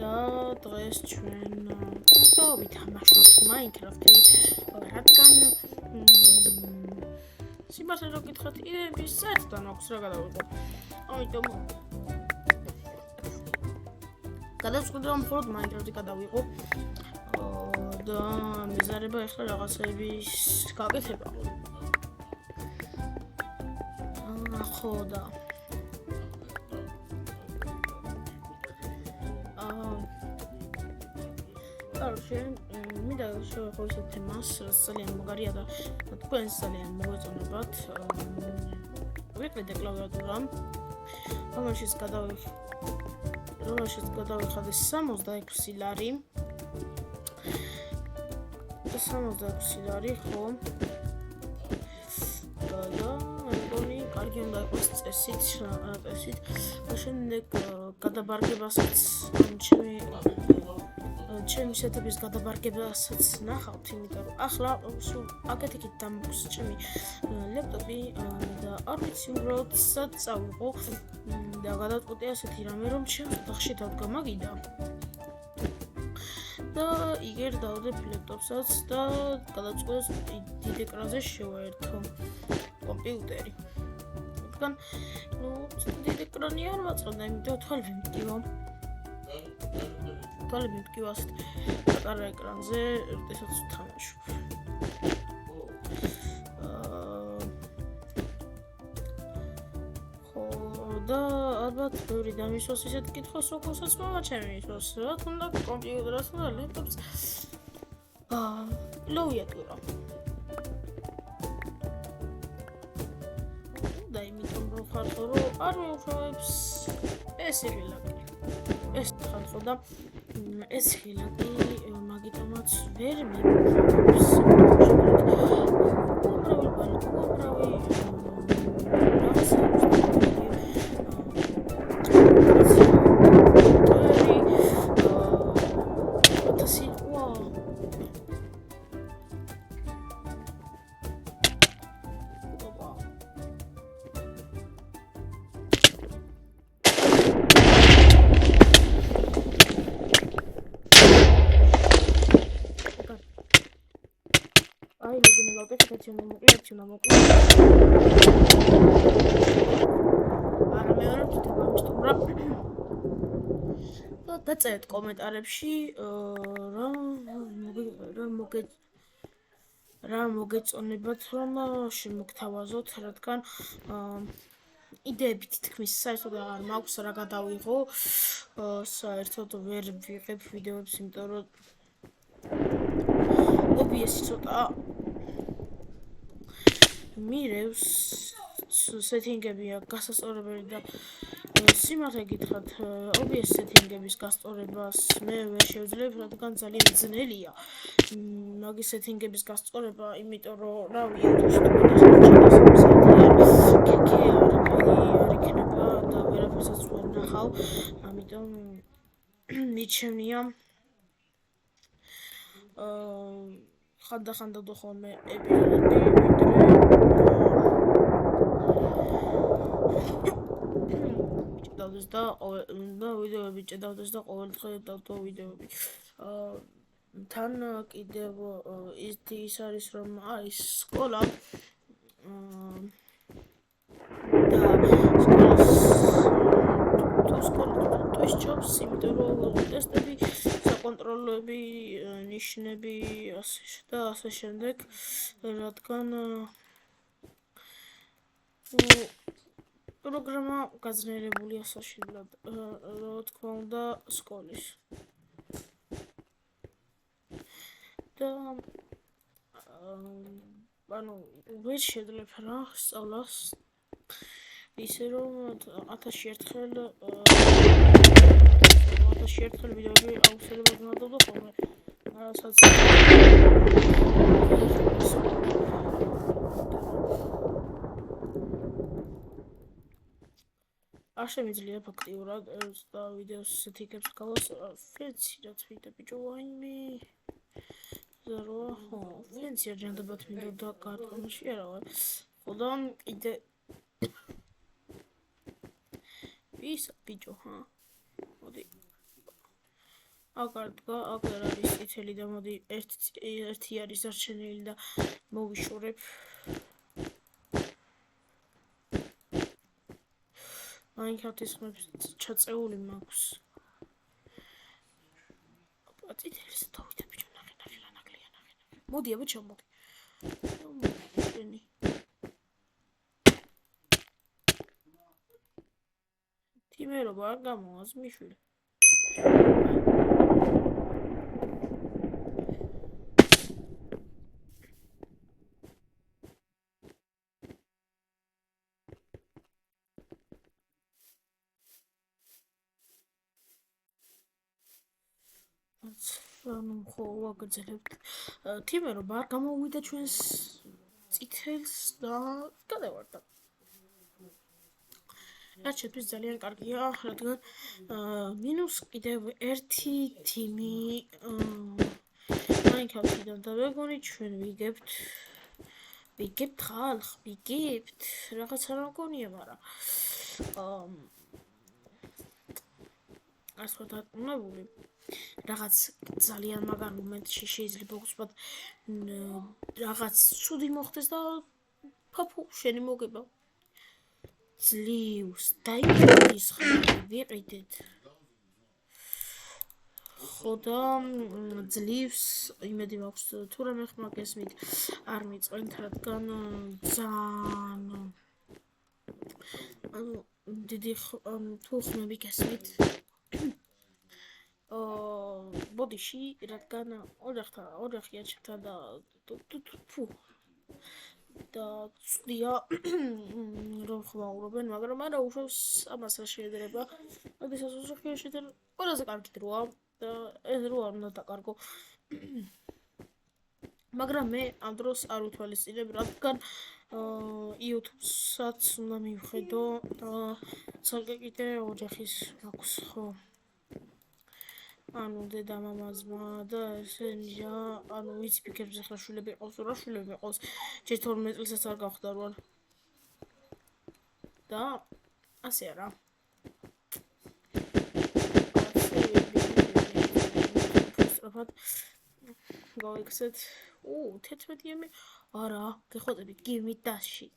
და დღეს ჩვენ ვითამაშოთ Minecraft-ი, რადგან სიმართლე რომ გითხრათ, იდეების საერთოდ აქვს რა გადავიღო. ამიტომ გადავწყვიტე რომ მხოლოდ Minecraft-ი გადავიღო და მიზარება ახლა რაღაცების გაკეთება. ხო და მინდა შევეხო ისეთ თემას, რაც ძალიან მაგარია და თქვენს ძალიან მოგეწონებათ. ვიყიდე კლავიატურა, რომელშიც გადავიხადე 66 ლარი. 66 ლარი, ხო? და კარგი უნდა იყოს წესით. შემდეგ გადაბარგებასაც ჩემი სეტების გადაბარგებასაც ნახავთ, იმიტომ რომ ახლა სულ აკეთეთ დამოუკს ჩემი ლეპტოპი და არ ვიცი უბრალოდ სად წავიღო და გადავწყვიტე ასეთი რამე, რომ ჩემს ოთახში დავდგამაგიდა და იგერ დავდებ ლეპტოპსაც და გადავწყვეტე დიდ ეკრანზე შევაერთო კომპიუტერი. რადგან დიდ ეკრანი არ ვაწყდა, იმიტომ თვალები მტკივა. თვალები მტკივა ასეთ პატარა ეკრანზე, როდესაც ვთამაშობ. ხო და ალბათ ბევრი დამისვას ისეთ კითხვას, როგორცაც მომაჩემისვას, რა თქმა უნდა კომპიუტერს და ლეპტოპს ლოვიატურა. და იმიტომ რომ ხარხო რომ არ მეუშვებს ეს ღილაკი. ეს ხარხო და ეს ღილაკი მაგიტომაც ვერ მეუშვებს. დაწერეთ კომენტარებში რა მოგეწონებათ რომ შემოგთავაზოთ, რადგან იდეები თითქმის საერთოდ აღარ მაქვს რა გადავიღო. საერთოდ ვერ ვიღებ ვიდეოებს, იმიტომ რომ OBS-ი ცოტა მირევს, სეტინგებია გასასწორებელი და სიმართლე გითხრათ, OBS სეტინგების გასწორებას მე ვერ შევძლებ, რადგან ძალიან ძნელია მაგის სეტინგების გასწორება, იმიტომ რომ რავი, არ იქნება და ვერაფერსაც ვერ ნახავ, ამიტომ მიჩემნია ხანდახან დავდო ხოლმე ეპიზოდები, და ვიდეოები ჭედავდეს და ყოველდღე დავდო ვიდეოები. თან კიდევ ის არის რომ არის სკოლა და სკოლის ჯობს, იმიტომ რომ ტესტები, საკონტროლოები, ნიშნები და ასე შემდეგ, რადგან პროგრამა გაძლიერებულია საშინლად, რა თქმა უნდა, სკოლის. და ვერ შეძლებ რა სწავლას ისე რომ 1000 ერთხელ ვიდეოები აუცილებლად ნადავდო ხოლმე, რასაც არ შემიძლია ფაქტიურად და ვიდეოს სეტინგებს გავასწორებ. ფენსი რაც ვიდა ბიჭო, ვაიმე ზარო, ფენსი აჯანდებათ მინდა და კარტონში არა ვარ. ხო და კიდე ის ბიჭო, მოდი. აქ არ არის წითელი და მოდი ერთი არის დარჩენილი და მოვიშორებ. Minecraft-ის ხმებს ჩაწეული მაქვს. წითელს დავიდე ბიჭო, ნახე. მოდი აბა ჩამოდი. თიმერობა არ გამოას მიშვილი. ანუ ხო ვაგრძელებთ. თიმერობა არ გამოვიდა ჩვენს წითელს და გადავარდა. რაც შეთვის ძალიან კარგია, რადგან მინუს კიდევ ერთი თიმი Minecraft-დან და მეგონი ჩვენ ვიგებთ ხალხ, ვიგებთ რაღაც არ მგონია, მაგრამ ასე დაკუნებული რაღაც ძალიან მაგარ მომენტში შეიძლება უცბად რაღაც ცუდი მოხდეს და ფაფუ შენი მოგება. ძლივს დაიმოდის ხმები ვიყიდეთ. ხო და ძლივს იმედი მაქვს თუ რამე ხმა გესმით არ მიწვენთ, რადგან ძალიან ანუ დიდი თუ ხმები გესმით ბოდიში, რადგან ოჯახი აჩებთან და ფუ და ცუდია რომ ხმაურობენ, მაგრამ არა უშავს ამას არ შეიძლება. როდესაც ოჯახი შეთან ყველაზე კარგი დროა და ეს დრო არ უნდა დაკარგო. მაგრამ მე ამ დროს არ უთვალისწინებ, რადგან YouTube-საც უნდა მივხედო და ცალკე კიდე ოჯახის მაქვს, ხო. ანუ დედამამაზმა და ესენია, ანუ ვიცი ფიქრებზე ხარ შვილები ყავს, რა შვილები ყავს, ჯერ 12 წელსაც არ გავხდა როარ. და ასე არა. გავიქცეთ 11-ემი არა გეხոտებით give me dash-ი.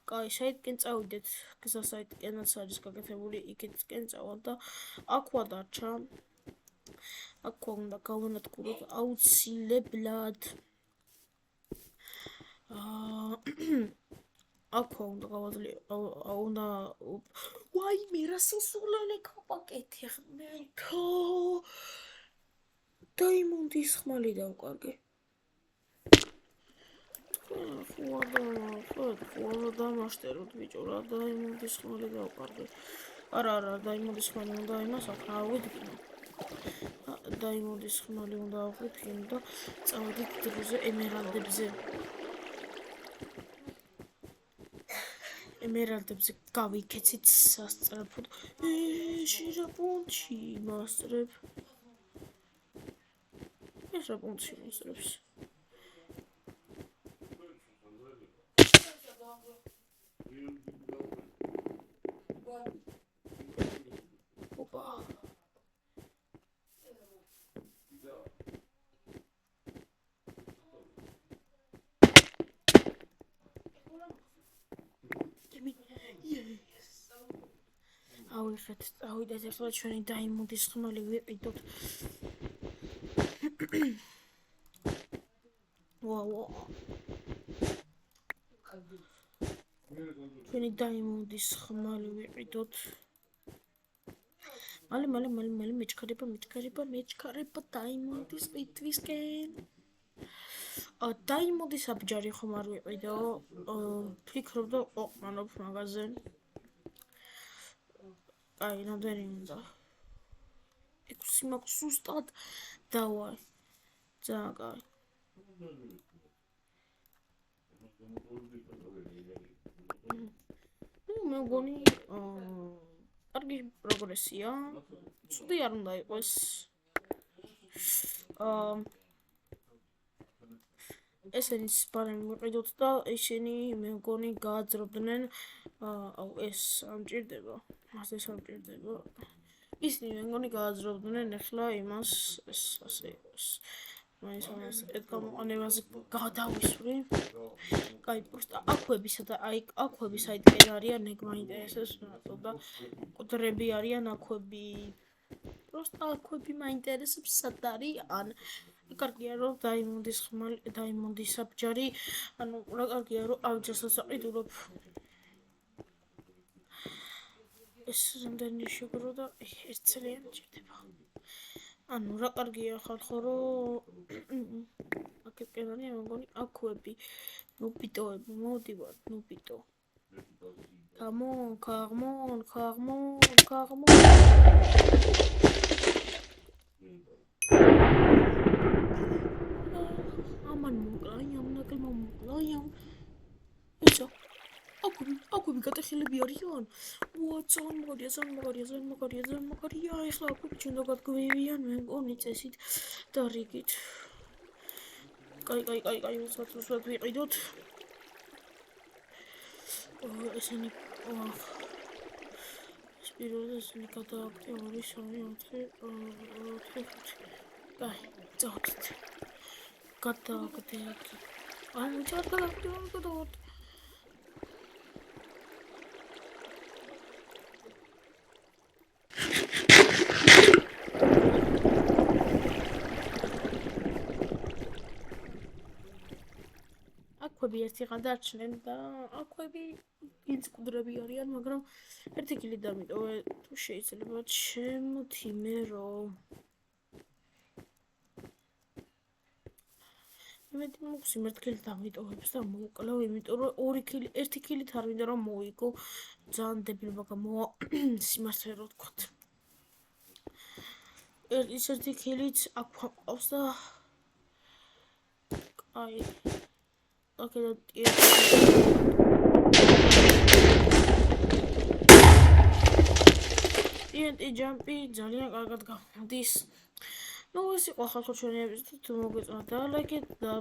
კაი, საიტკენ წავიდეთ, გზასაიტკენაც არის გაკეთებული, იქითკენ წავალ და აქვე დარჩა. აქვე უნდა გავანადგუროთ აუცილებლად. აქვე უნდა უნდა ვაიმე რა სისულელე გავაკეთე ხმელთო. დაიმონდის ხმალი დავკარგე. ხო დამაშტეროთ ბიჭო, რა დაიმონდის ხმალი დავკარგე. არა დაიმონდის ხმალი უნდა იმას ავიდიქნა. დაიმონდის ხმალი უნდა ავიდიქნა და წავედით დროზე ემერალდებზე გავიქეცით სასწრაფოდ. შირაპუნჩი მასწრებ. ეს რა პუნჩი მასწრებს. Opa. ავიდეთ ერთად ჩვენი დაიმონდის ხმალი ვიყიდოთ. ვაუ. ჩვენი დაიმონდის ხმალი ვიყიდოთ. მალე მეჩქარება დაიმონდის ყითვისკენ. დაიმონდის აბჯარი ხომ არ ვიყიდო. ფიქრობ და ოყმანობ მაგაზე. აი, ნამდვილი უნდა. 6 მაქვს ზუსტად დავარ. ძალიან კაი. მე მგონი კარგი პროგრესია. ცუდი არ უნდა იყოს. ესენის ბარემ ვიყიდოთ და ისინი მე მგონი გააძრობდნენ აუ ეს ამჭირდება, ასე სამჭირდება. ისინი მე მგონი გააძრობდნენ ახლა იმას ეს ასე იყოს. მაინც ამას ერთ გამოყენებაზე გადავისვრი. კაი, просто აქვებისა და აი აქვები საიტკენ არიან, ეგ მაინტერესებს რატო და კუდრები არიან აქვები. просто აქვები მაინტერესებს სად არიან. კარგია რომ დაიმონდის საბჯარი, ანუ რა კარგია რომ ავჯასაც აყიდულობ. ეს რამდენი შეგრო და ერთცელიანი ჭირდება. ანუ რა კარგია ხალხო რომ აკეთკენ არიან მეგონი აქვები. ნუ პიტოები მოდივარ, ნუ პიტო. Come on. Aman მოკლაიამ, ნაკლმა მოკლაიამ. ისა, აქვები გატეხილები არიან. ძალიან მაგარია. ეხლა აქვები ჩვენ დაგადგმევიან, მე მგონი წესით და რიგით. კაი, უსვათ ვიყიდოთ. ესენი პირველად ესენი გადააქტიურე 3-4-5. კაი, წავდით. გადააგდეთ. ანუ გადააგდეთ. აქვები ერთი გადარჩნენ და აქვები ის კუდრები არიან, მაგრამ ერთი კილი დამიტოვე თუ შეიძლება ჩემთი მე რომ იმედი მოგვს იმ ერთ კილი დამიტოვებს და მოუკლევ, იმიტომ რომ ერთი კილით არ მინდა რომ მოიგო. ძალიან დებილმა გამოვა სიმართლე რო ვთქვათ. ის ერთი კილით აქ ყავს და კაი აკედა TNT ჯამპი ძალიან კარგად გამოდის. ნუ ეს იყო ხალხო ჩვენი ეპიზოდი, თუ მოგეწონათ და ლაიქეთ და